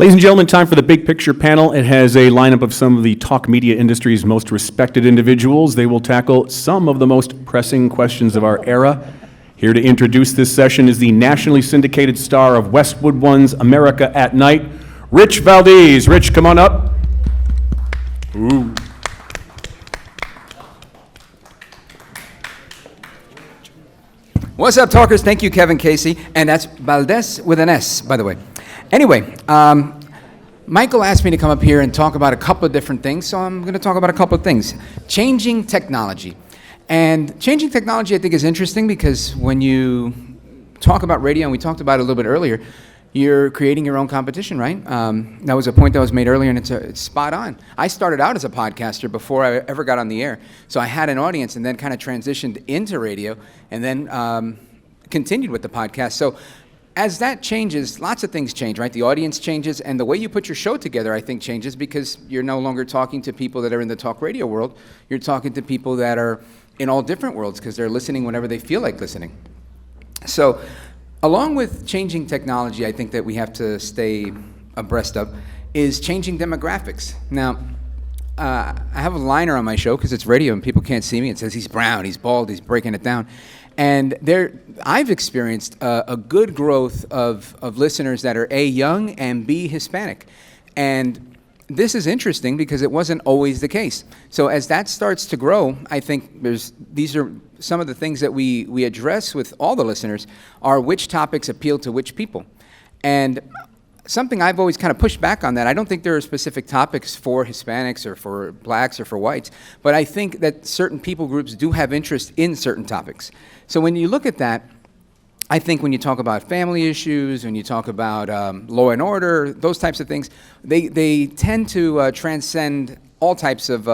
Ladies and gentlemen, time for the Big Picture panel. It has a lineup of some of the talk media industry's most respected individuals. They will tackle some of the most pressing questions of our era. Here to introduce this session is the nationally syndicated star of Westwood One's America at Night, Rich Valdes. Rich, come on up. Ooh. What's up, talkers? Thank you, Kevin Casey. And that's Valdes with an S, by the way. Anyway, Michael asked me to come up here and talk about a couple of different things, so I'm going to talk about a couple of things. Changing technology. And changing technology, I think, is interesting because when you talk about radio, and we talked about it a little bit earlier, you're creating your own competition, right? That was a point that was made earlier, and it's spot on. I started out as a podcaster before I ever got on the air, so I had an audience and then kind of transitioned into radio and then continued with the podcast. So as that changes, lots of things change, right? The audience changes, and the way you put your show together, I think, changes because you're no longer talking to people that are in the talk radio world. You're talking to people that are in all different worlds because they're listening whenever they feel like listening. So along with changing technology, I think that we have to stay abreast of is changing demographics. Now, I have a liner on my show because it's radio and people can't see me. It says he's brown, he's bald, he's breaking it down. And I've experienced a good growth of listeners that are A, young, and B, Hispanic. And this is interesting because it wasn't always the case. So as that starts to grow, I think these are some of the things that we address with all the listeners are which topics appeal to which people. And something I've always kind of pushed back on that. I don't think there are specific topics for Hispanics or for blacks or for whites, but I think that certain people groups do have interest in certain topics. So when you look at that, I think when you talk about family issues, when you talk about law and order, those types of things, they tend to transcend all types of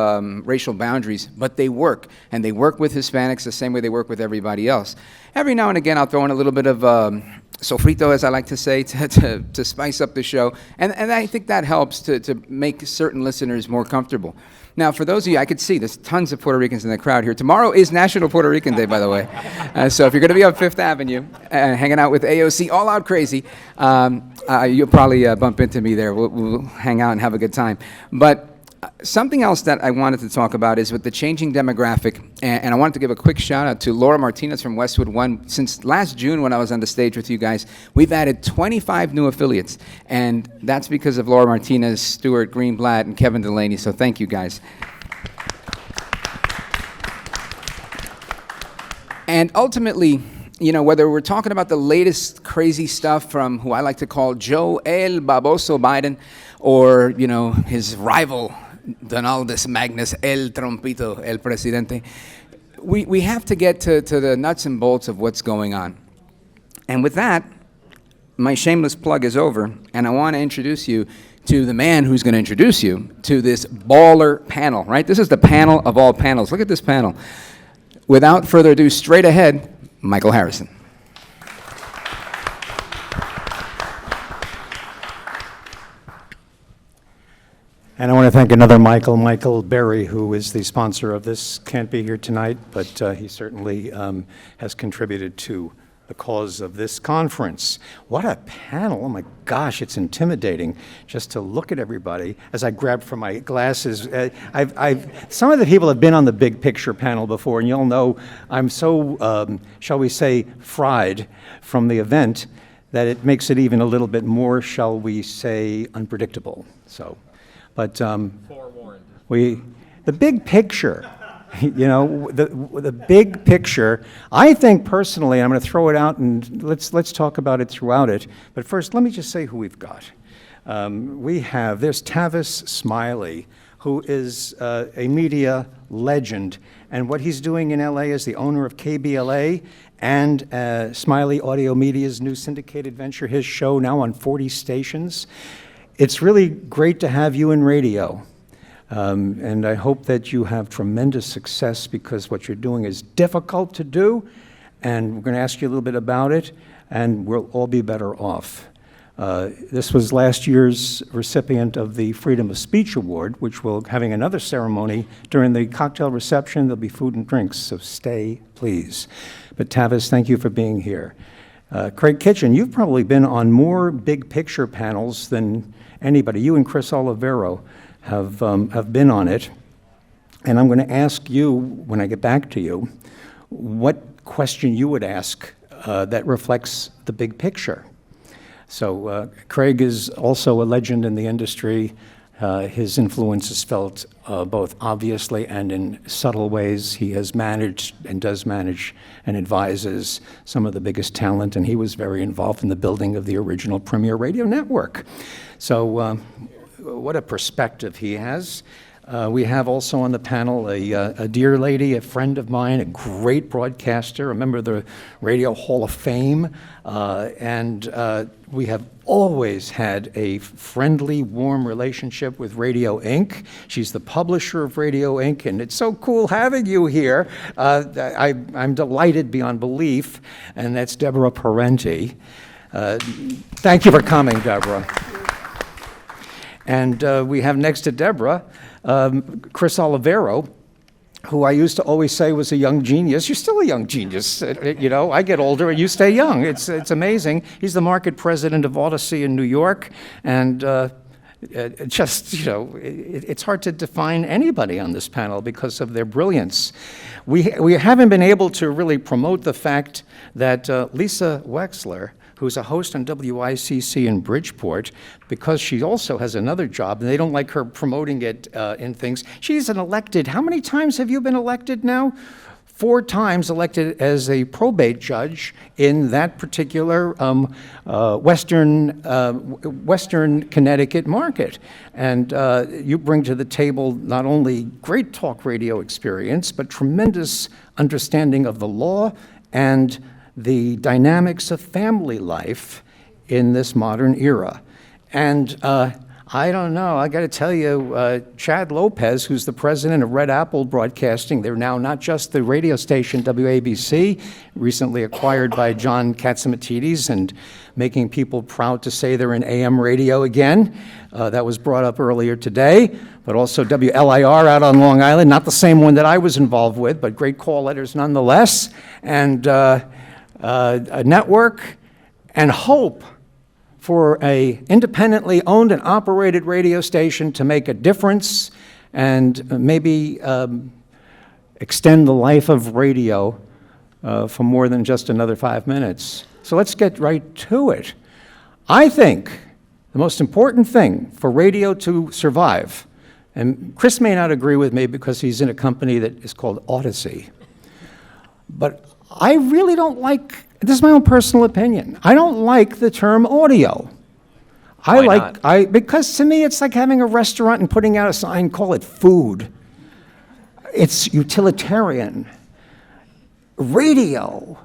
racial boundaries, but they work. And they work with Hispanics the same way they work with everybody else. Every now and again, I'll throw in a little bit of sofrito, as I like to say, to spice up the show. And I think that helps to make certain listeners more comfortable. Now, for those of you, I could see there's tons of Puerto Ricans in the crowd here. Tomorrow is National Puerto Rican Day, by the way. So if you're going to be on Fifth Avenue hanging out with AOC, all out crazy, you'll probably bump into me there. We'll hang out and have a good time. But something else that I wanted to talk about is with the changing demographic, and I wanted to give a quick shout out to Laura Martinez from Westwood One. Since last June when I was on the stage with you guys, we've added 25 new affiliates, and that's because of Laura Martinez, Stuart Greenblatt, and Kevin Delaney, so thank you guys. And ultimately, you know, whether we're talking about the latest crazy stuff from who I like to call Joe El Baboso Biden, or, you know, his rival, Donaldus Magnus El Trompito, El Presidente, we have to get to the nuts and bolts of what's going on. And with that, my shameless plug is over, and I want to introduce you to the man who's going to introduce you to this baller panel, right? This is the panel of all panels. Look at this panel. Without further ado, straight ahead, Michael Harrison. And I want to thank another Michael Berry, who is the sponsor of this. Can't be here tonight, but he certainly has contributed to the cause of this conference. What a panel. Oh my gosh, it's intimidating just to look at everybody. As I grab for my glasses, some of the people have been on the Big Picture panel before, and you'll know I'm so, shall we say, fried from the event that it makes it even a little bit more, shall we say, unpredictable. So. But forewarned. The big picture, you know, the big picture, I think personally, I'm going to throw it out and let's talk about it throughout it. But first, let me just say who we've got. There's Tavis Smiley, who is a media legend. And what he's doing in LA is the owner of KBLA and Smiley AudioMedia's new syndicated venture, his show now on 40 stations. It's really great to have you in radio, and I hope that you have tremendous success because what you're doing is difficult to do, and we're going to ask you a little bit about it, and we'll all be better off. This was last year's recipient of the Freedom of Speech Award, which will having another ceremony during the cocktail reception. There'll be food and drinks, so stay, please. But Tavis, thank you for being here. Kraig Kitchin, you've probably been on more big picture panels than anybody. You and Chris Oliviero have been on it. And I'm going to ask you, when I get back to you, what question you would ask that reflects the big picture. So Kraig is also a legend in the industry. His influence is felt both obviously and in subtle ways. He has managed and does manage and advises some of the biggest talent, and he was very involved in the building of the original Premier Radio Network. So what a perspective he has. We have also on the panel a dear lady, a friend of mine, a great broadcaster, a member of the Radio Hall of Fame, and we have always had a friendly, warm relationship with Radio Inc. She's the publisher of Radio Inc., and it's so cool having you here. I'm delighted beyond belief, and that's Deborah Parenti. Thank you for coming, Deborah. And we have next to Deborah, Chris Oliviero, who I used to always say was a young genius. You're still a young genius. You know, I get older and you stay young. It's amazing. He's the market president of Audacy in New York. And just, you know, it's hard to define anybody on this panel because of their brilliance. We haven't been able to really promote the fact that Lisa Wexler, who's a host on WICC in Bridgeport, because she also has another job, and they don't like her promoting it in things. She's an elected, how many times have you been elected now? 4 times elected as a probate judge in that particular Western Connecticut market. And you bring to the table not only great talk radio experience, but tremendous understanding of the law and the dynamics of family life in this modern era. And I don't know, I got to tell you, Chad Lopez, who's the president of Red Apple Broadcasting, they're now not just the radio station WABC, recently acquired by John Katzimatidis and making people proud to say they're in AM radio again. That was brought up earlier today, but also WLIR out on Long Island, not the same one that I was involved with, but great call letters nonetheless. And a network and hope for a independently owned and operated radio station to make a difference and maybe extend the life of radio for more than just another 5 minutes. So let's get right to it. I think the most important thing for radio to survive, and Chris may not agree with me because he's in a company that is called Audacy, but I really don't like, this is my own personal opinion, I don't like the term audio. Why not? Because to me it's like having a restaurant and putting out a sign, call it food. It's utilitarian. Radio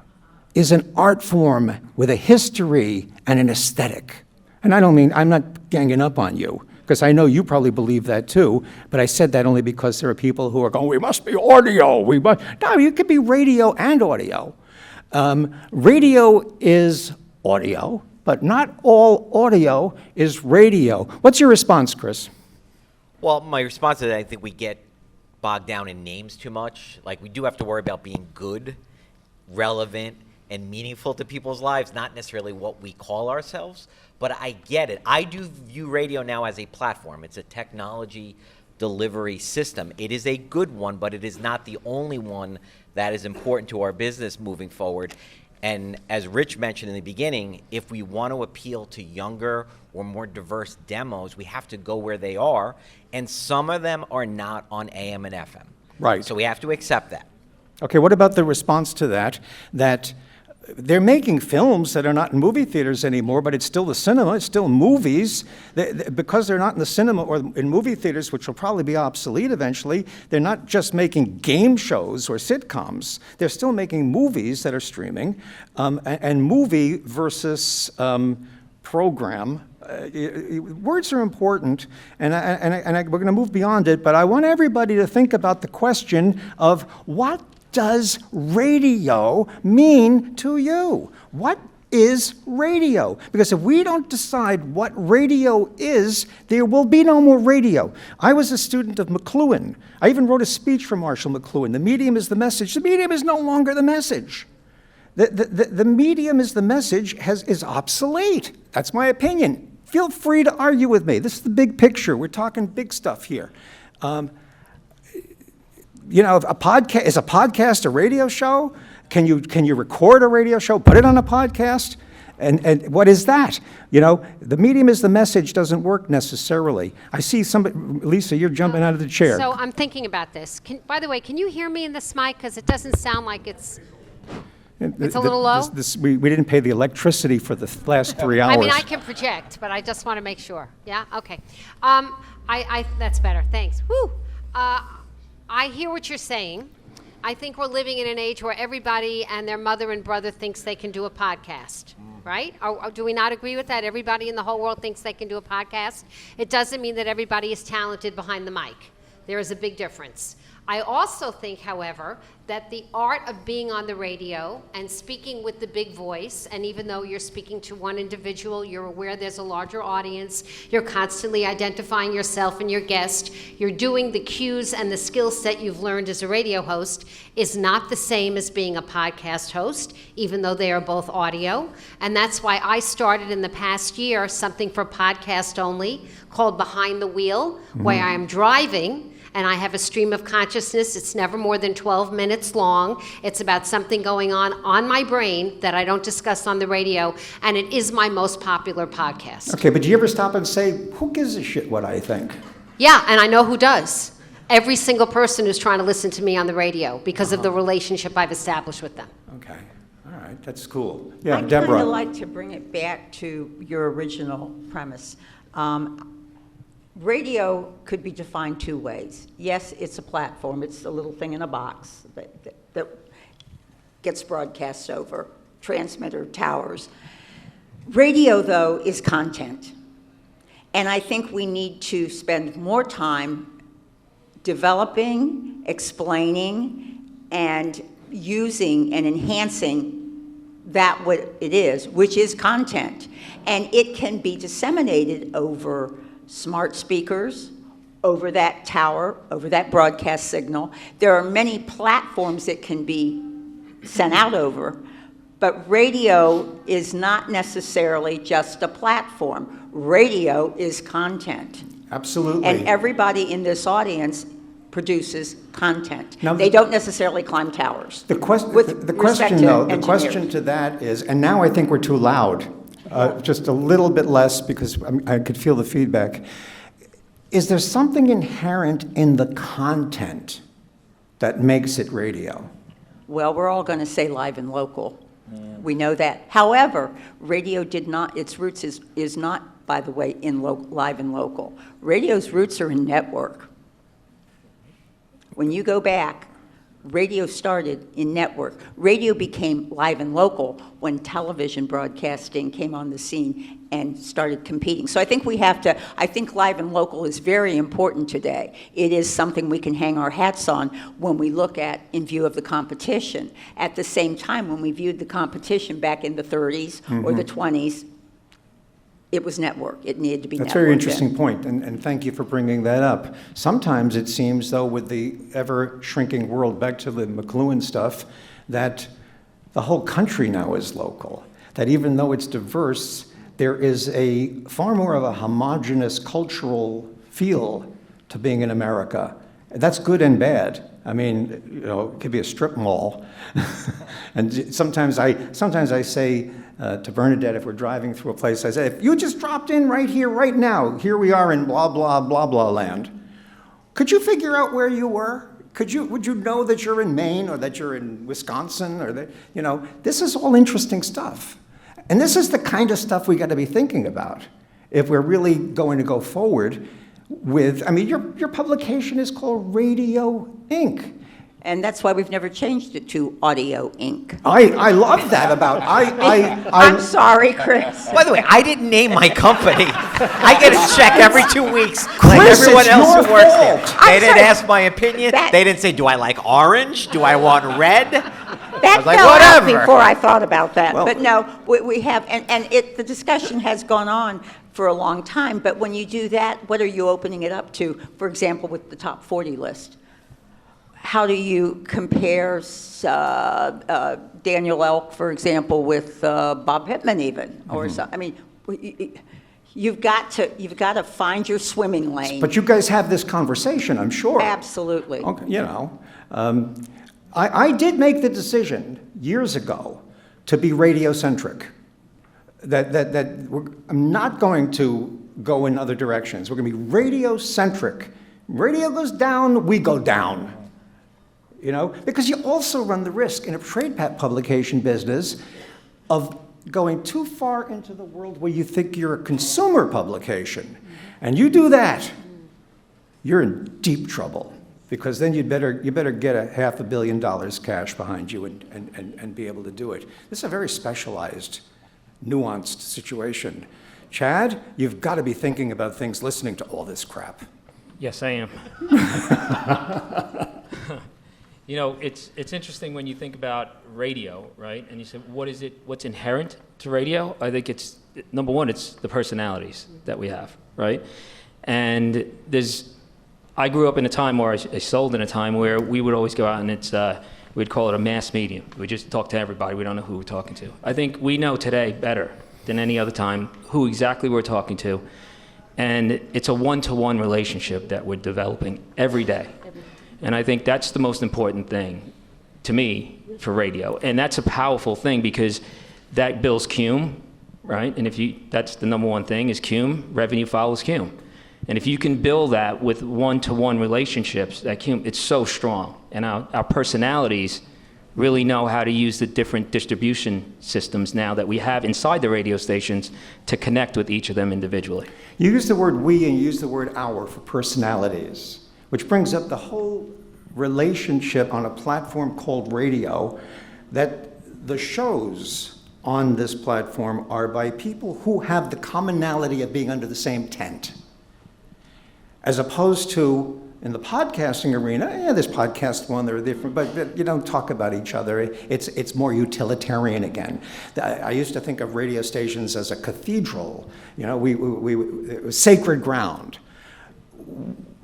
is an art form with a history and an aesthetic. And I don't mean, I'm not ganging up on you, because I know you probably believe that too, but I said that only because there are people who are going, we must be audio, No, you could be radio and audio. Radio is audio, but not all audio is radio. What's your response, Chris? Well, my response is I think we get bogged down in names too much. Like, we do have to worry about being good, relevant, and meaningful to people's lives, not necessarily what we call ourselves. But I get it. I do view radio now as a platform. It's a technology delivery system. It is a good one, but it is not the only one that is important to our business moving forward. And as Rich mentioned in the beginning, if we want to appeal to younger or more diverse demos, we have to go where they are. And some of them are not on AM and FM. Right. So we have to accept that. Okay, what about the response to that, that they're making films that are not in movie theaters anymore, but it's still the cinema, it's still movies. Because they're not in the cinema or in movie theaters, which will probably be obsolete eventually, they're not just making game shows or sitcoms. They're still making movies that are streaming. And movie versus program, words are important, and we're going to move beyond it, but I want everybody to think about the question of what does radio mean to you? What is radio? Because if we don't decide what radio is, there will be no more radio. I was a student of McLuhan. I even wrote a speech for Marshall McLuhan. The medium is the message. The medium is no longer the message. The medium is the message is obsolete. That's my opinion. Feel free to argue with me. This is the big picture. We're talking big stuff here. You know, is a podcast a radio show? Can you record a radio show, put it on a podcast? And what is that? You know, the medium is the message doesn't work necessarily. I see somebody, Lisa, you're jumping out of the chair. So I'm thinking about this. By the way, can you hear me in this mic? Because it doesn't sound like it's a little low. We didn't pay the electricity for the last 3 hours. I mean, I can project, but I just want to make sure. Yeah? Okay. That's better. Thanks. Woo! I hear what you're saying. I think we're living in an age where everybody and their mother and brother thinks they can do a podcast, right? Or do we not agree with that? Everybody in the whole world thinks they can do a podcast. It doesn't mean that everybody is talented behind the mic. There is a big difference. I also think, however, that the art of being on the radio and speaking with the big voice, and even though you're speaking to one individual, you're aware there's a larger audience, you're constantly identifying yourself and your guest, you're doing the cues and the skill set you've learned as a radio host, is not the same as being a podcast host, even though they are both audio. And that's why I started in the past year something for podcast only called Behind the Wheel, where I am driving, and I have a stream of consciousness. It's never more than 12 minutes long. It's about something going on my brain that I don't discuss on the radio, and it is my most popular podcast. Okay, but do you ever stop and say, who gives a shit what I think? Yeah, and I know who does. Every single person who's trying to listen to me on the radio because of the relationship I've established with them. Okay, all right, that's cool. Yeah, I'd Deborah. kind of like to bring it back to your original premise. Radio could be defined two ways. Yes, it's a platform. It's a little thing in a box that gets broadcast over transmitter towers. Radio, though, is content. And I think we need to spend more time developing, explaining, and using and enhancing that what it is, which is content. And it can be disseminated over smart speakers, over that tower, over that broadcast signal. There are many platforms that can be sent out over, but radio is not necessarily just a platform. Radio is content. Absolutely. And everybody in this audience produces content. Now, they don't necessarily climb towers. The question to that is, and now I think we're too loud. Just a little bit less because I could feel the feedback. Is there something inherent in the content that makes it radio? Well, we're all going to say live and local. We know that. However, radio did not, its roots is not, by the way, in live and local. Radio's roots are in network. When you go back, radio started in network. Radio became live and local when television broadcasting came on the scene and started competing. So I think I think live and local is very important today. It is something we can hang our hats on when we look at in view of the competition. At the same time, when we viewed the competition back in the 30s or the 20s, it was network. It needed to be networked. That's a very interesting point, and thank you for bringing that up. Sometimes it seems, though, with the ever-shrinking world, back to the McLuhan stuff, that the whole country now is local. That even though it's diverse, there is a far more of a homogeneous cultural feel to being in America. That's good and bad. I mean, you know, it could be a strip mall. And sometimes I say to Bernadette, if we're driving through a place, I say, if you just dropped in right here, right now, here we are in blah, blah, blah, blah land. Could you figure out where you were? Would you know that you're in Maine or that you're in Wisconsin or that, you know, this is all interesting stuff. And this is the kind of stuff we got to be thinking about if we're really going to go forward with, I mean, your publication is called Radio Inc. And that's why we've never changed it to Audio Inc. I love that about, I'm sorry, Chris. By the way, I didn't name my company. I get a check every 2 weeks, like everyone it's else your who works there. fault. They I'm didn't sorry. ask my opinion. They didn't say, do I like orange? Do I want red? That like, fell out whatever. before I thought about that. Well- But no, we have, and the discussion has gone on for a long time, but when you do that, what are you opening it up to? For example, with the top 40 list. how do you compare Daniel Elk, for example, with Bob Pittman even, or so? I mean, you've got to find your swimming lane. But you guys have this conversation, I'm sure. Absolutely. Okay, you know, I did make the decision years ago to be radio-centric. I'm not going to go in other directions. We're going to be radio-centric. Radio goes down, we go down. You know, because you also run the risk in a trade publication business of going too far into the world where you think you're a consumer publication. And you do that, you're in deep trouble, because then you better get $500 million cash behind you and be able to do it. This is a very specialized, nuanced situation. Chad, you've got to be thinking about things listening to all this crap. Yes, I am. You know, it's interesting when you think about radio, right? And you say, what's inherent to radio? I think it's, number one, it's the personalities that we have, right? And I grew up in a time where I sold in a time where we would always go out and we'd call it a mass medium. We just talk to everybody. We don't know who we're talking to. I think we know today better than any other time who exactly we're talking to. And it's a one-to-one relationship that we're developing every day. And I think that's the most important thing to me for radio. And that's a powerful thing because that builds cume, right? And that's the number one thing is cume, revenue follows cume. And if you can build that with one-to-one relationships, that cume, it's so strong. And our personalities really know how to use the different distribution systems now that we have inside the radio stations to connect with each of them individually. You use the word we and you use the word our for personalities, which brings up the whole relationship on a platform called radio, that the shows on this platform are by people who have the commonality of being under the same tent. As opposed to in the podcasting arena, this podcast one, they're different, but you don't talk about each other. It's more utilitarian again. I used to think of radio stations as a cathedral. You know, it was sacred ground.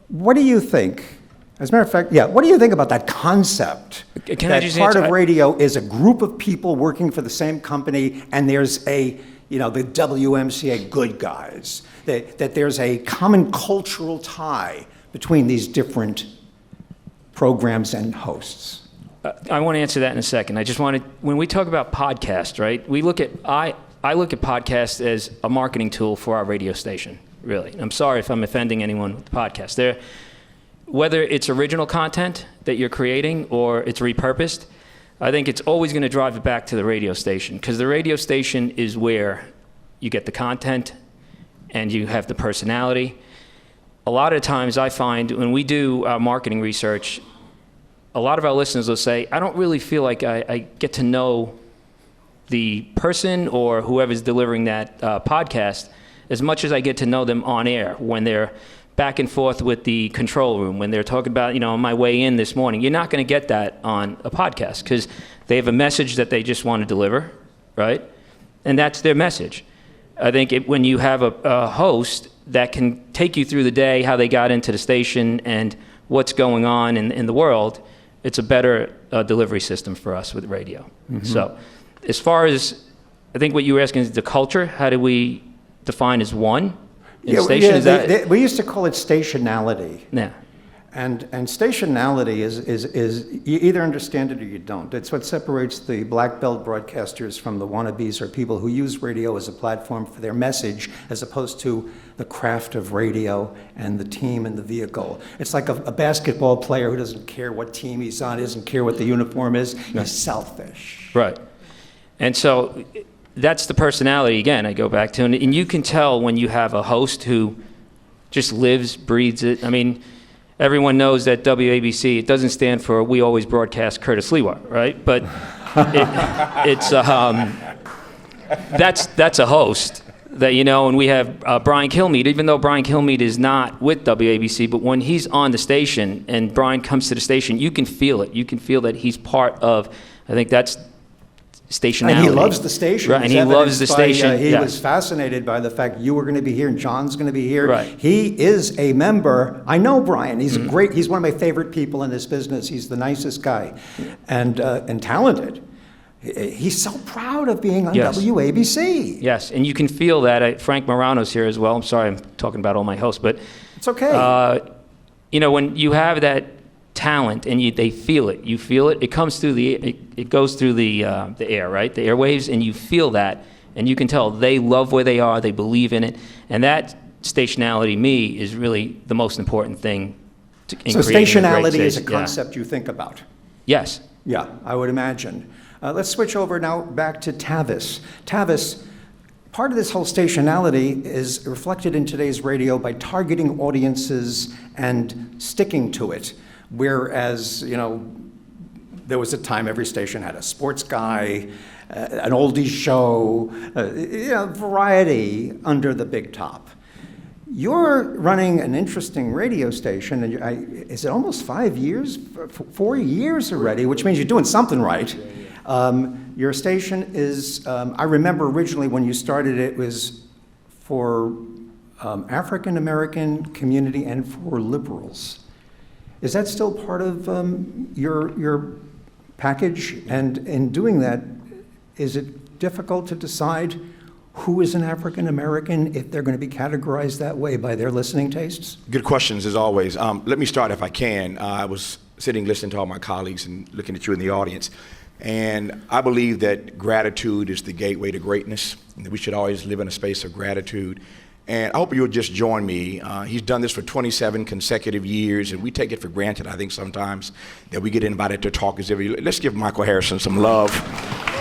What do you think? As a matter of fact, what do you think about that concept? That part of radio is a group of people working for the same company, and there's the WMCA good guys. That there's a common cultural tie between these different programs and hosts. I want to answer that in a second. I just wanted, when we talk about podcasts, right? I look at podcasts as a marketing tool for our radio station, really. I'm sorry if I'm offending anyone with the podcast. Whether it's original content that you're creating or it's repurposed, I think it's always going to drive it back to the radio station, because the radio station is where you get the content and you have the personality. A lot of times I find when we do our marketing research, a lot of our listeners will say, I don't really feel like I get to know the person or whoever's delivering that podcast as much as I get to know them on air when they're back and forth with the control room, when they're talking about, on my way in this morning. You're not going to get that on a podcast because they have a message that they just want to deliver, right? And that's their message. I think when you have a host that can take you through the day, how they got into the station and what's going on in the world, it's a better delivery system for us with radio. Mm-hmm. So as far as, I think what you were asking is the culture, how do we define as one? We used to call it stationality. Yeah. And stationality is you either understand it or you don't. It's what separates the black belt broadcasters from the wannabes, or people who use radio as a platform for their message, as opposed to the craft of radio and the team and the vehicle. It's like a basketball player who doesn't care what team he's on, doesn't care what the uniform is. He's selfish. Right. And so that's the personality, again, I go back to. And you can tell when you have a host who just lives, breathes it. I mean, everyone knows that WABC, it doesn't stand for We Always Broadcast Curtis Lewa, right? But that's a host that, and we have Brian Kilmeade, even though Brian Kilmeade is not with WABC, but when he's on the station and Brian comes to the station, you can feel it. You can feel that he's part of, I think that's stationality. And he loves the station. Right, and It's he loves the evidenced by, station. he yes. was fascinated by the fact you were going to be here and John's going to be here. Right. He is a member. I know Brian. He's great. He's one of my favorite people in this business. He's the nicest guy, and talented. He's so proud of being on Yes. WABC. Yes, and you can feel that. Frank Morano's here as well. I'm sorry I'm talking about all my hosts, but It's okay. when you have that talent and they feel it, you feel it. It comes through it goes through the air, right? The airwaves, and you feel that, and you can tell they love where they are. They believe in it, and that stationality, me, is really the most important thing. In So creating a great stationality is a station. Yeah. concept you think about. Yes. Yeah, I would imagine. Let's switch over now back to Tavis. Tavis, part of this whole stationality is reflected in today's radio by targeting audiences and sticking to it. Whereas, there was a time every station had a sports guy, an oldies show, variety under the big top. You're running an interesting radio station, and is it almost 5 years? 4 years already, which means you're doing something right. Your station is, I remember originally when you started it was for African American community and for liberals. Is that still part of your package? And in doing that, is it difficult to decide who is an African American if they're going to be categorized that way by their listening tastes? Good questions, as always. Let me start, if I can. I was sitting listening to all my colleagues and looking at you in the audience. And I believe that gratitude is the gateway to greatness, and that we should always live in a space of gratitude. And I hope you'll just join me. He's done this for 27 consecutive years, and we take it for granted, I think, sometimes, that we get invited to talk as every. Let's give Michael Harrison some love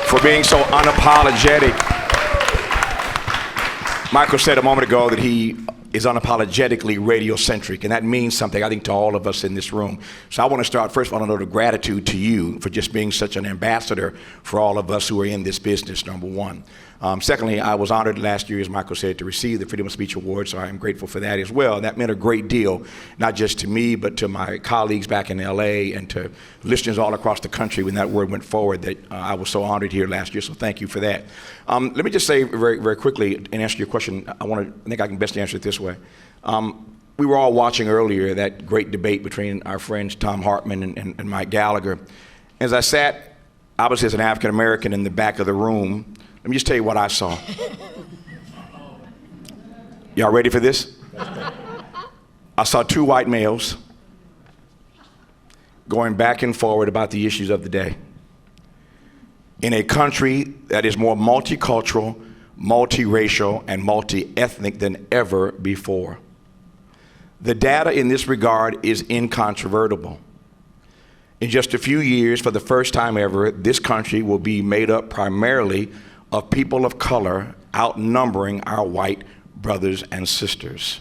for being so unapologetic. Michael said a moment ago that he is unapologetically radio-centric, and that means something, I think, to all of us in this room. So I want to start, first of all, a note of gratitude to you for just being such an ambassador for all of us who are in this business, number one. Secondly, I was honored last year, as Michael said, to receive the Freedom of Speech Award, so I am grateful for that as well. And that meant a great deal, not just to me, but to my colleagues back in LA and to listeners all across the country when that award went forward, that I was so honored here last year, so thank you for that. Let me just say very, very quickly, and answer your question, I think I can best answer it this way. We were all watching earlier that great debate between our friends Tom Hartman and Mike Gallagher. As I sat, obviously as an African American, in the back of the room, let me just tell you what I saw. Y'all ready for this? I saw two white males going back and forward about the issues of the day. In a country that is more multicultural, multiracial, and multi-ethnic than ever before. The data in this regard is incontrovertible. In just a few years, for the first time ever, this country will be made up primarily of people of color outnumbering our white brothers and sisters.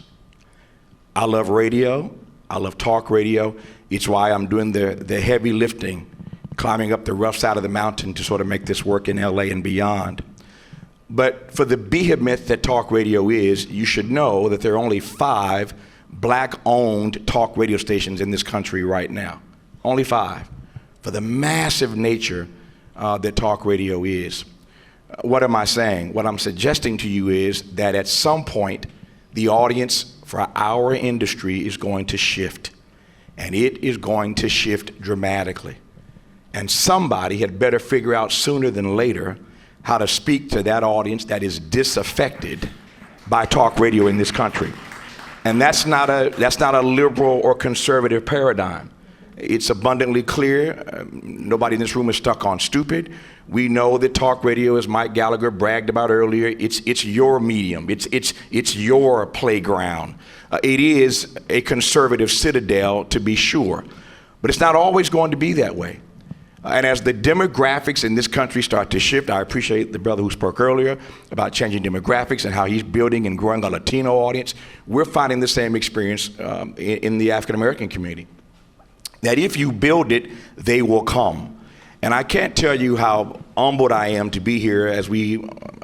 I love radio. I love talk radio. It's why I'm doing the heavy lifting, climbing up the rough side of the mountain to sort of make this work in LA and beyond. But for the behemoth that talk radio is, you should know that there are only 5 black-owned talk radio stations in this country right now. Only 5. For the massive nature that talk radio is. What am I saying? What I'm suggesting to you is that at some point, the audience for our industry is going to shift. And it is going to shift dramatically. And somebody had better figure out sooner than later how to speak to that audience that is disaffected by talk radio in this country. And that's not a liberal or conservative paradigm. It's abundantly clear. Nobody in this room is stuck on stupid. We know that talk radio, as Mike Gallagher bragged about earlier, it's your medium. It's your playground. It is a conservative citadel, to be sure. But it's not always going to be that way. And as the demographics in this country start to shift, I appreciate the brother who spoke earlier about changing demographics and how he's building and growing a Latino audience. We're finding the same experience in the African American community. That if you build it, they will come. And I can't tell you how humbled I am to be here as we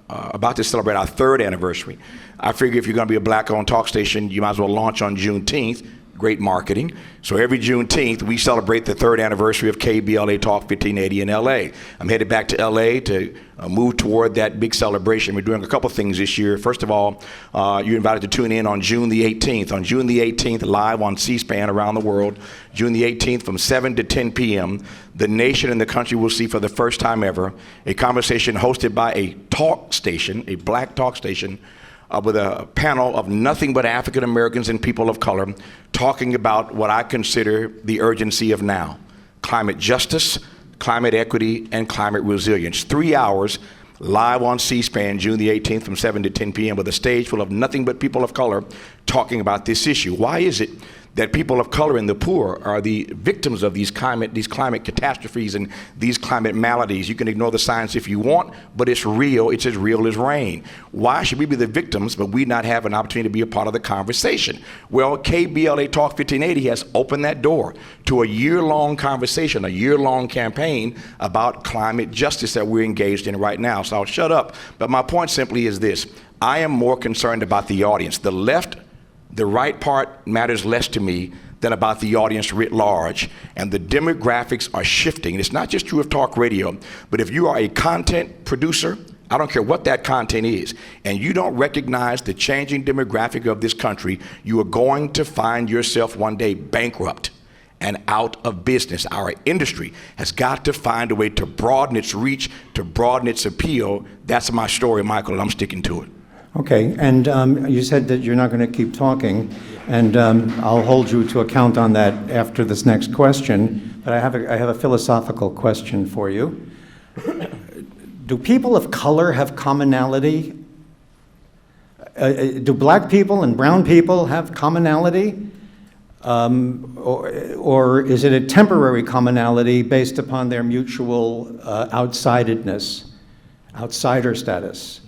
about to celebrate our 3rd anniversary. I figure if you're going to be a black-owned talk station, you might as well launch on Juneteenth, great marketing. So every Juneteenth, we celebrate the 3rd anniversary of KBLA Talk 1580 in LA. I'm headed back to LA to move toward that big celebration. We're doing a couple things this year. First of all, you're invited to tune in on June the 18th. On June the 18th, live on C-SPAN around the world, June the 18th from 7 to 10 p.m., the nation and the country will see for the first time ever a conversation hosted by a talk station, a black talk station, with a panel of nothing but African Americans and people of color talking about what I consider the urgency of now: climate justice, climate equity, and climate resilience. 3 hours live on C-SPAN, June the 18th from 7 to 10 p.m. with a stage full of nothing but people of color talking about this issue. Why is it that people of color and the poor are the victims of these climate catastrophes and these climate maladies? You can ignore the science if you want, but it's real. It's as real as rain. Why should we be the victims, but we not have an opportunity to be a part of the conversation? Well, KBLA Talk 1580 has opened that door to a year-long conversation, a year-long campaign about climate justice that we're engaged in right now. So I'll shut up. But my point simply is this: I am more concerned about the audience. The right part matters less to me than about the audience writ large. And the demographics are shifting. It's not just true of talk radio, but if you are a content producer, I don't care what that content is, and you don't recognize the changing demographic of this country, you are going to find yourself one day bankrupt and out of business. Our industry has got to find a way to broaden its reach, to broaden its appeal. That's my story, Michael, and I'm sticking to it. Okay, and you said that you're not going to keep talking, and I'll hold you to account on that after this next question, but I have a philosophical question for you. Do people of color have commonality? Do black people and brown people have commonality? Or is it a temporary commonality based upon their mutual outsidedness, outsider status?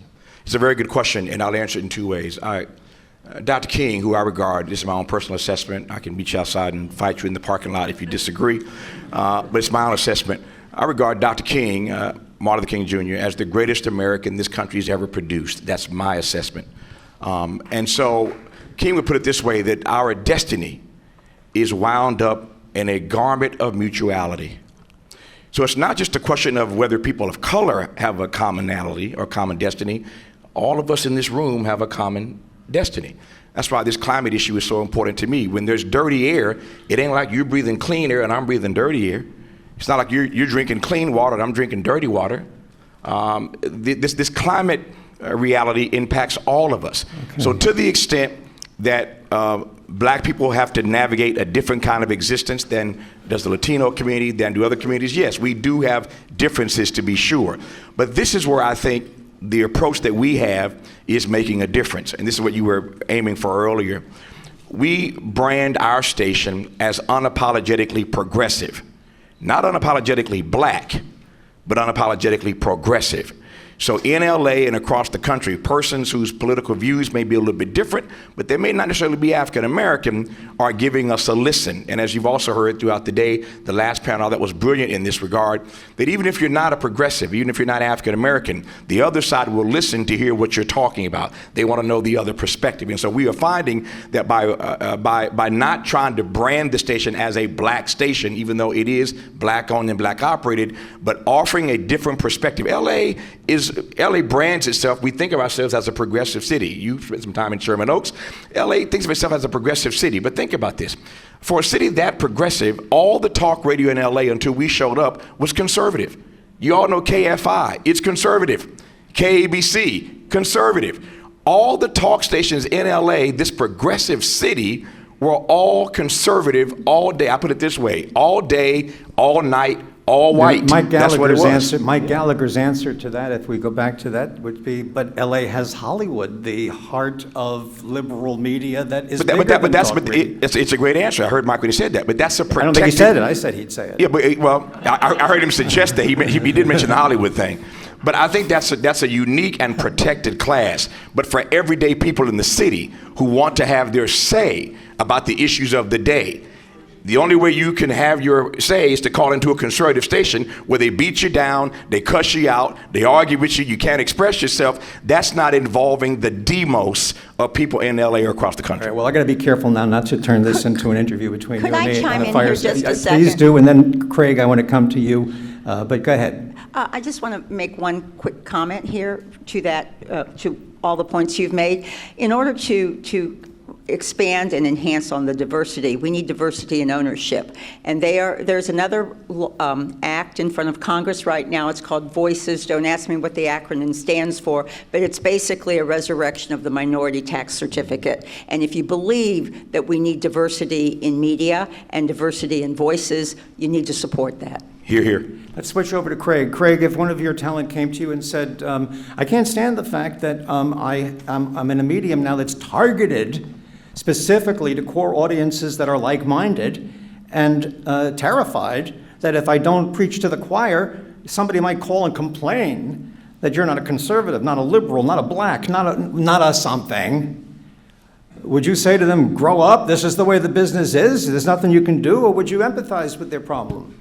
It's a very good question, and I'll answer it in two ways. Dr. King, who I regard, this is my own personal assessment. I can meet you outside and fight you in the parking lot if you disagree, but it's my own assessment. I regard Dr. King, Martin Luther King Jr., as the greatest American this country has ever produced. That's my assessment. And so King would put it this way, that our destiny is wound up in a garment of mutuality. So it's not just a question of whether people of color have a commonality or common destiny. All of us in this room have a common destiny. That's why this climate issue is so important to me. When there's dirty air, it ain't like you're breathing clean air and I'm breathing dirty air. It's not like you're drinking clean water and I'm drinking dirty water. This climate reality impacts all of us. Okay. So to the extent that black people have to navigate a different kind of existence than does the Latino community, than do other communities, yes, we do have differences, to be sure. But this is where I think the approach that we have is making a difference. And this is what you were aiming for earlier. We brand our station as unapologetically progressive. Not unapologetically black, but unapologetically progressive. So in LA and across the country, persons whose political views may be a little bit different, but they may not necessarily be African American, are giving us a listen. And as you've also heard throughout the day, the last panel that was brilliant in this regard, that even if you're not a progressive, even if you're not African American, the other side will listen to hear what you're talking about. They want to know the other perspective. And so we are finding that by not trying to brand the station as a black station, even though it is black owned and black operated, but offering a different perspective. LA brands itself, we think of ourselves as a progressive city. You spent some time in Sherman Oaks. LA thinks of itself as a progressive city, but think about this. For a city that progressive, all the talk radio in LA until we showed up was conservative. You all know KFI, it's conservative. KABC, conservative. All the talk stations in LA, this progressive city, were all conservative all day. I put it this way, all day, all night, all white. That's what it was. Mike Gallagher's answer to that, if we go back to that, would be, but LA has Hollywood, the heart of liberal media that is bigger than talk radio. It's a great answer. I heard Mike when he said that, but that's a protected... I don't think he said it. I said he'd say it. Yeah, but well, I heard him suggest that. He did mention the Hollywood thing. But I think that's a unique and protected class. But for everyday people in the city who want to have their say about the issues of the day, The only way you can have your say is to call into a conservative station where they beat you down, they cuss you out, they argue with you, you can't express yourself. That's not involving the demos of people in LA or across the country. All right, well, I got to be careful now not to turn this into an interview between you Could and I me chime on the in fire. here just a Please second? do, and then Kraig, I want to come to you, but go ahead. I just want to make one quick comment here to that, to all the points you've made. In order to expand and enhance on the diversity, we need diversity in ownership. And there's another act in front of Congress right now. It's called Voices. Don't ask me what the acronym stands for, but it's basically a resurrection of the minority tax certificate. And if you believe that we need diversity in media and diversity in voices, you need to support that. Hear, hear. Let's switch over to Kraig. Kraig, if one of your talent came to you and said, I can't stand the fact that I'm in a medium now that's targeted specifically to core audiences that are like-minded, and terrified that if I don't preach to the choir, somebody might call and complain that you're not a conservative, not a liberal, not a black, not a something. Would you say to them, grow up, this is the way the business is, there's nothing you can do, or would you empathize with their problem?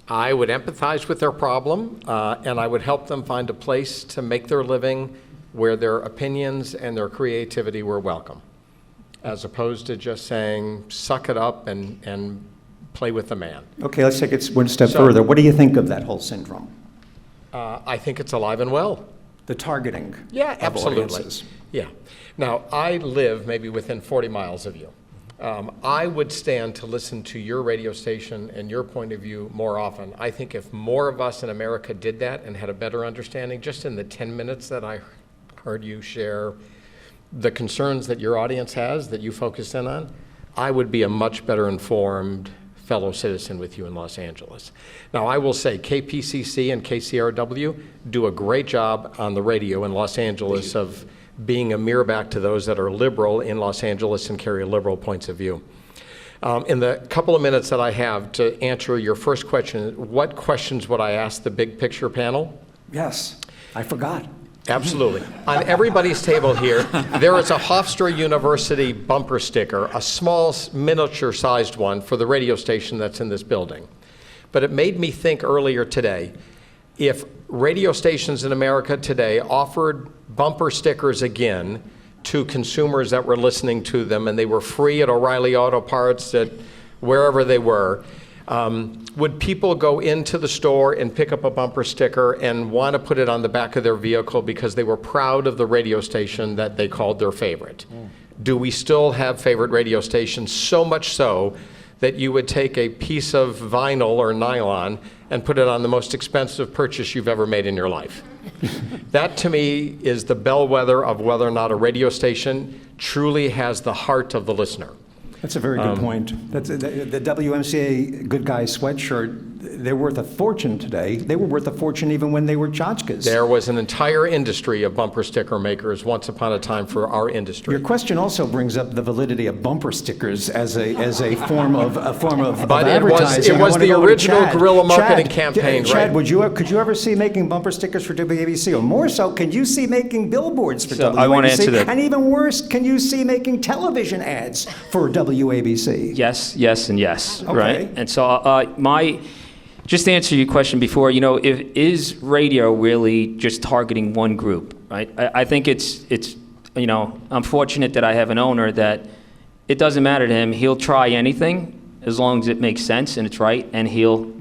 I would empathize with their problem, and I would help them find a place to make their living where their opinions and their creativity were welcome, as opposed to just saying, suck it up and play with the man. Okay, let's take it one step further. What do you think of that whole syndrome? I think it's alive and well. The targeting Yeah, of absolutely. audiences. Yeah. Now, I live maybe within 40 miles of you. I would stand to listen to your radio station and your point of view more often. I think if more of us in America did that and had a better understanding, just in the 10 minutes that I heard you share the concerns that your audience has, that you focus in on, I would be a much better informed fellow citizen with you in Los Angeles. Now, I will say KPCC and KCRW do a great job on the radio in Los Angeles of being a mirror back to those that are liberal in Los Angeles and carry liberal points of view. In the couple of minutes that I have to answer your first question, what questions would I ask the big picture panel? Yes, I forgot. Absolutely. On everybody's table here, there is a Hofstra University bumper sticker, a small miniature-sized one for the radio station that's in this building. But it made me think earlier today, if radio stations in America today offered bumper stickers again to consumers that were listening to them, and they were free at O'Reilly Auto Parts, at wherever they were, would people go into the store and pick up a bumper sticker and want to put it on the back of their vehicle because they were proud of the radio station that they called their favorite? Do we still have favorite radio stations, so much so that you would take a piece of vinyl or nylon and put it on the most expensive purchase you've ever made in your life? That, to me, is the bellwether of whether or not a radio station truly has the heart of the listener. That's a very good point. That's the WMCA Good Guy sweatshirt. They're worth a fortune today. They were worth a fortune even when they were tchotchkes. There was an entire industry of bumper sticker makers once upon a time for our industry. Your question also brings up the validity of bumper stickers as a form of But advertising. it was I wanna the go to original Chad. guerrilla marketing Chad, campaign, Chad, right? could you ever see making bumper stickers for WABC, or more so, can you see making billboards for So WABC? I wanna answer that. And even worse, can you see making television ads for WABC? Yes, yes, and yes, Okay. right? And so just to answer your question before, is radio really just targeting one group, right? I think it's I'm fortunate that I have an owner that it doesn't matter to him. He'll try anything as long as it makes sense and it's right, and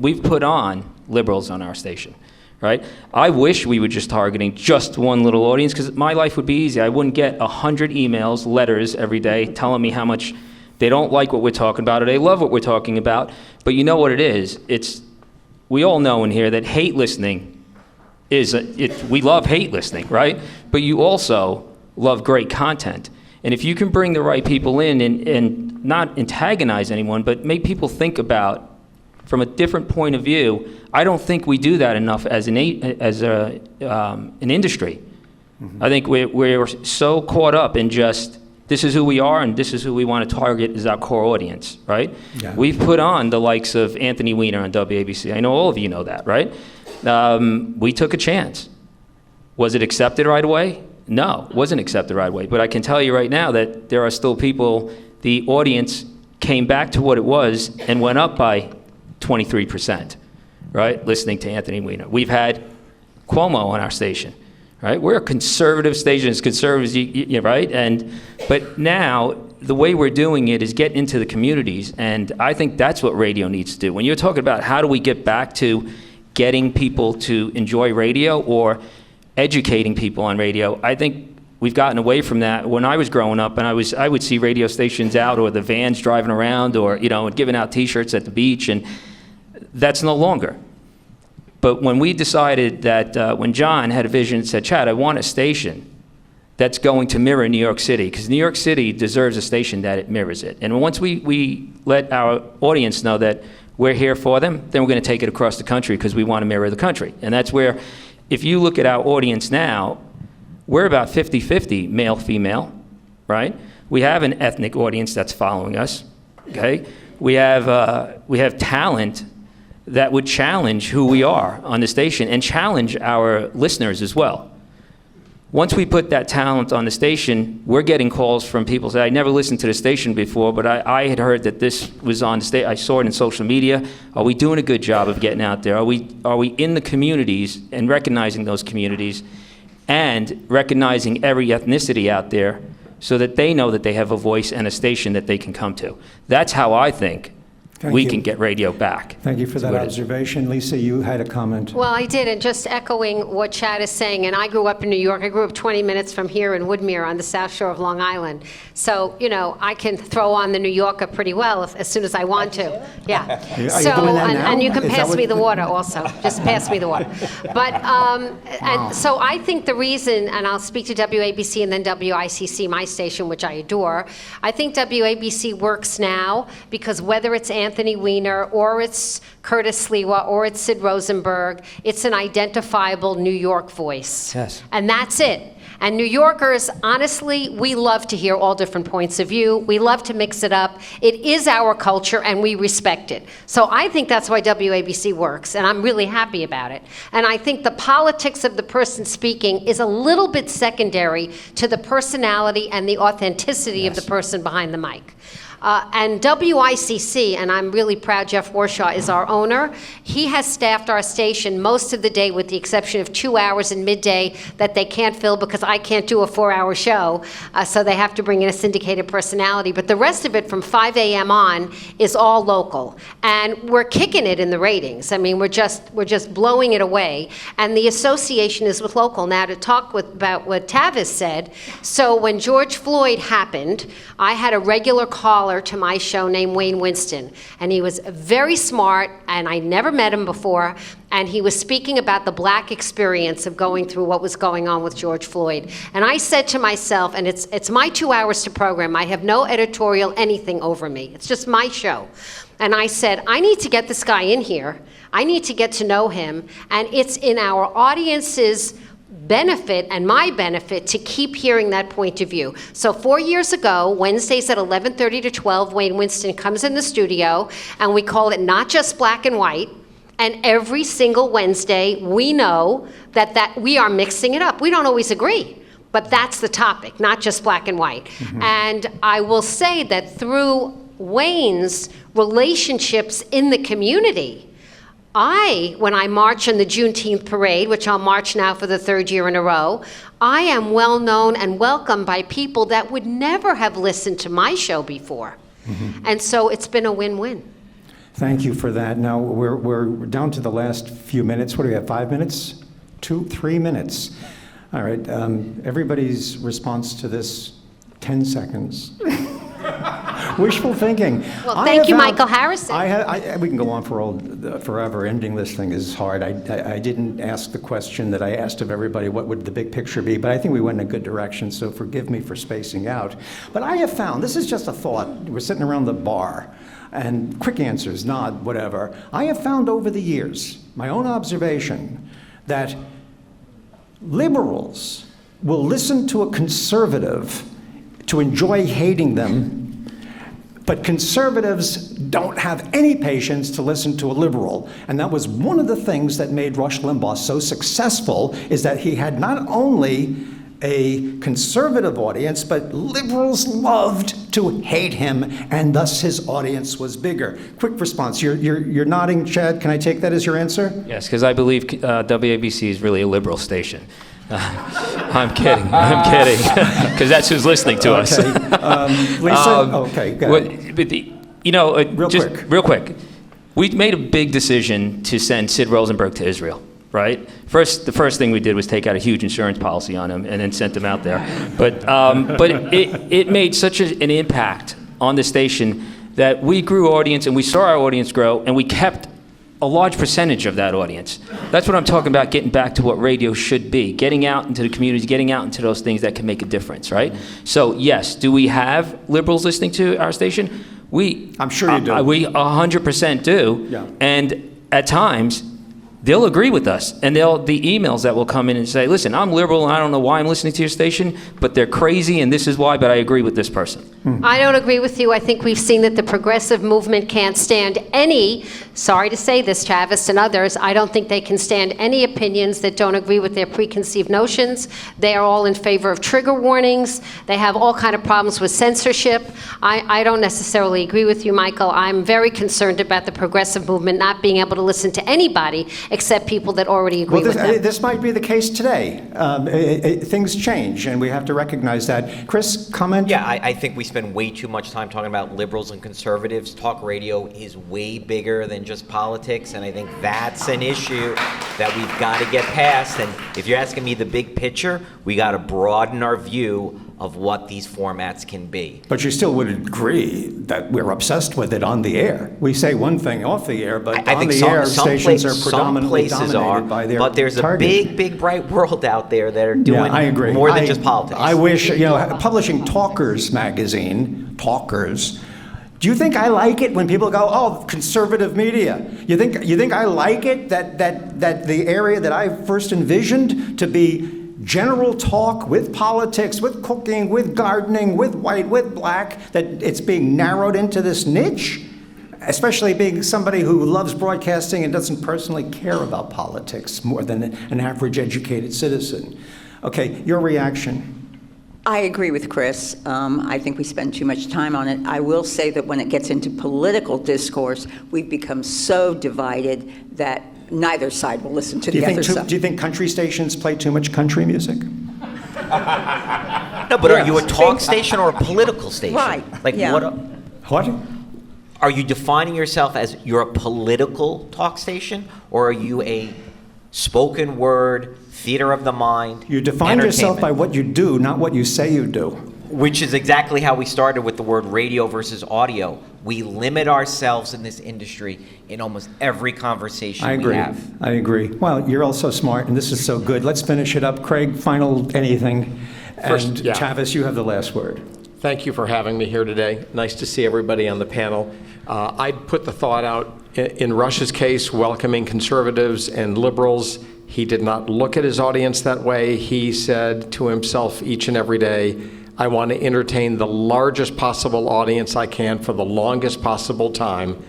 we've put on liberals on our station, right? I wish we were just targeting just one little audience, because my life would be easy. I wouldn't get 100 emails, letters every day telling me how much they don't like what we're talking about or they love what we're talking about. But you know what it is? We all know in here that hate listening we love hate listening, right? But you also love great content. And if you can bring the right people in and not antagonize anyone, but make people think about from a different point of view, I don't think we do that enough as an industry. Mm-hmm. I think we're so caught up in just, this is who we are and this is who we want to target as our core audience, right? Yeah. We've put on the likes of Anthony Weiner on WABC. I know all of you know that, right? We took a chance. Was it accepted right away? No, it wasn't accepted right away. But I can tell you right now that there are still people, the audience came back to what it was and went up by 23%, right? Listening to Anthony Weiner. We've had Cuomo on our station, right? We're a conservative station, as conservatives, right? But now, the way we're doing it is get into the communities, and I think that's what radio needs to do. When you're talking about how do we get back to getting people to enjoy radio or educating people on radio, I think we've gotten away from that. When I was growing up, and I would see radio stations out, or the vans driving around, or giving out T-shirts at the beach, and that's no longer. But when we decided that, when John had a vision and said, Chad, I want a station that's going to mirror New York City, because New York City deserves a station that it mirrors it. And once we let our audience know that we're here for them, then we're going to take it across the country, because we want to mirror the country. And that's where, if you look at our audience now, we're about 50-50 male-female, right? We have an ethnic audience that's following us, okay? We have talent that would challenge who we are on the station and challenge our listeners as well. Once we put that talent on the station, we're getting calls from people saying, I never listened to the station before, but I had heard that this was on the station. I saw it in social media. Are we doing a good job of getting out there? Are we in the communities and recognizing those communities and recognizing every ethnicity out there so that they know that they have a voice and a station that they can come to? That's how I think we can get radio back. Thank you for that observation. Lisa, you had a comment. Well, I did, and just echoing what Chad is saying, and I grew up in New York. I grew up 20 minutes from here in Woodmere on the South Shore of Long Island. So, I can throw on the New Yorker pretty well as soon as I want to. Yeah. Are you doing that now? And you can Is that pass what- me the water also. Just pass me the water. But, and so I think the reason, and I'll speak to WABC and then WICC, my station, which I adore, I think WABC works now because whether it's Anthony Weiner, or it's Curtis Sliwa, or it's Sid Rosenberg, it's an identifiable New York voice. Yes. And that's it. And New Yorkers, honestly, we love to hear all different points of view. We love to mix it up. It is our culture, and we respect it. So I think that's why WABC works, and I'm really happy about it. And I think the politics of the person speaking is a little bit secondary to the personality and the authenticity of the person behind the mic. And WICC, and I'm really proud Jeff Warshaw is our owner, he has staffed our station most of the day with the exception of 2 hours in midday that they can't fill because I can't do a 4-hour show, so they have to bring in a syndicated personality. But the rest of it from 5 a.m. on is all local. And we're kicking it in the ratings. I mean, we're just blowing it away. And the association is with local. Now, to talk about what Tavis said, so when George Floyd happened, I had a regular caller to my show named Wayne Winston, and he was very smart, and I never met him before, and he was speaking about the black experience of going through what was going on with George Floyd. And I said to myself, and it's my 2 hours to program, I have no editorial anything over me, it's just my show. And I said, I need to get this guy in here, I need to get to know him, and it's in our audience's benefit and my benefit to keep hearing that point of view. So 4 years ago, Wednesdays at 11:30 to 12, Wayne Winston comes in the studio, and we call it Not Just Black and White. And every single Wednesday, we know that we are mixing it up. We don't always agree, but that's the topic, not just black and white. Mm-hmm. And I will say that through Wayne's relationships in the community, when I march in the Juneteenth parade, which I'll march now for the 3rd year in a row, I am well known and welcomed by people that would never have listened to my show before. Mm-hmm. And so it's been a win-win. Thank you for that. Now, we're down to the last few minutes. What do we have, 5 minutes? 3 minutes. All right, everybody's response to this, 10 seconds. Wishful thinking. Well, thank you, Michael Harrison. We can go on forever. Ending this thing is hard. I didn't ask the question that I asked of everybody, what would the big picture be? But I think we went in a good direction, so forgive me for spacing out. But I have found, this is just a thought, we're sitting around the bar, and quick answers, nod, whatever. I have found over the years, my own observation, that liberals will listen to a conservative to enjoy hating them, but conservatives don't have any patience to listen to a liberal. And that was one of the things that made Rush Limbaugh so successful, is that he had not only a conservative audience, but liberals loved to hate him, and thus his audience was bigger. Quick response. You're nodding, Chad. Can I take that as your answer? Yes, because I believe WABC is really a liberal station. I'm kidding, because that's who's listening to us. Lisa? Okay, go ahead. Real quick. We made a big decision to send Sid Rosenberg to Israel, right? The first thing we did was take out a huge insurance policy on him and then sent him out there. But it made such an impact on the station that we grew audience and we saw our audience grow and we kept a large percentage of that audience. That's what I'm talking about, getting back to what radio should be, getting out into the communities, getting out into those things that can make a difference, right? So yes, do we have liberals listening to our station? I'm sure you do. We 100% do. Yeah. And at times, they'll agree with us. And the emails that will come in and say, listen, I'm liberal and I don't know why I'm listening to your station, but they're crazy and this is why, but I agree with this person. I don't agree with you. I think we've seen that the progressive movement can't stand any, sorry to say this, Tavis and others, I don't think they can stand any opinions that don't agree with their preconceived notions. They are all in favor of trigger warnings. They have all kind of problems with censorship. I don't necessarily agree with you, Michael. I'm very concerned about the progressive movement not being able to listen to anybody except people that already agree with them. This might be the case today. Things change, and we have to recognize that. Chris, comment? Yeah, I think we spend way too much time talking about liberals and conservatives. Talk radio is way bigger than just politics, and I think that's an issue that we've got to get past. And if you're asking me the big picture, we got to broaden our view of what these formats can be. But you still would agree that we're obsessed with it on the air. We say one thing off the air, but on the air, stations are predominantly dominated by their but there's target. a big, bright world out there that are doing I agree. more than just politics. I wish, publishing Talkers magazine, Talkers, do you think I like it when people go, oh, conservative media? You think I like it that the area that I first envisioned to be general talk with politics, with cooking, with gardening, with white, with black, that it's being narrowed into this niche? Especially being somebody who loves broadcasting and doesn't personally care about politics more than an average educated citizen. Okay, your reaction. I agree with Chris. I think we spend too much time on it. I will say that when it gets into political discourse, we've become so divided that neither side will listen to the other side. Do you think country stations play too much country music? No, but are you a talk station or a political station? Right. What? Are you defining yourself as you're a political talk station, or are you a spoken word, theater of the mind, You define yourself by what you do, not what you say you do. Which is exactly how we started with the word radio versus audio. We limit ourselves in this industry in almost every conversation we have. I agree. Well, you're all so smart, and this is so good. Let's finish it up. Craig, final anything. And Tavis, you have the last word. Thank you for having me here today. Nice to see everybody on the panel. I'd put the thought out, in Rush's case, welcoming conservatives and liberals. He did not look at his audience that way. He said to himself each and every day, I want to entertain the largest possible audience I can for the longest possible time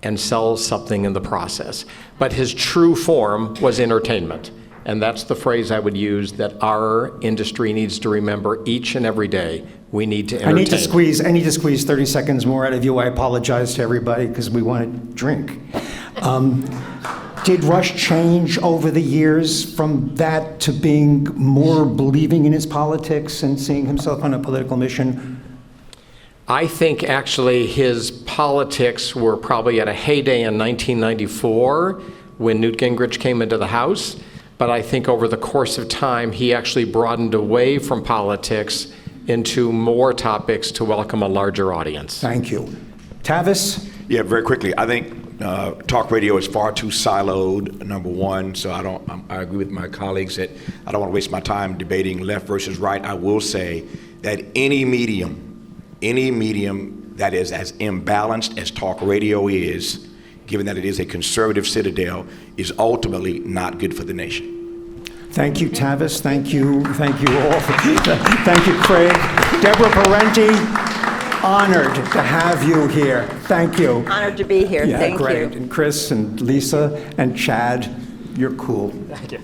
and sell something in the process. But his true form was entertainment. And that's the phrase I would use that our industry needs to remember each and every day. We need to entertain. I need to squeeze 30 seconds more out of you. I apologize to everybody because we want to drink. Did Rush change over the years from that to being more believing in his politics and seeing himself on a political mission? I think actually his politics were probably at a heyday in 1994 when Newt Gingrich came into the House. But I think over the course of time, he actually broadened away from politics into more topics to welcome a larger audience. Thank you. Tavis? Yeah, very quickly. I think talk radio is far too siloed, number one, so I agree with my colleagues that I don't want to waste my time debating left versus right. I will say that any medium that is as imbalanced as talk radio is, given that it is a conservative citadel, is ultimately not good for the nation. Thank you, Tavis. Thank you all. Thank you, Craig. Deborah Parenti, honored to have you here. Thank you. Honored to be here. Yeah, Thank great. you. And Chris and Lisa and Chad, you're cool. Thank you.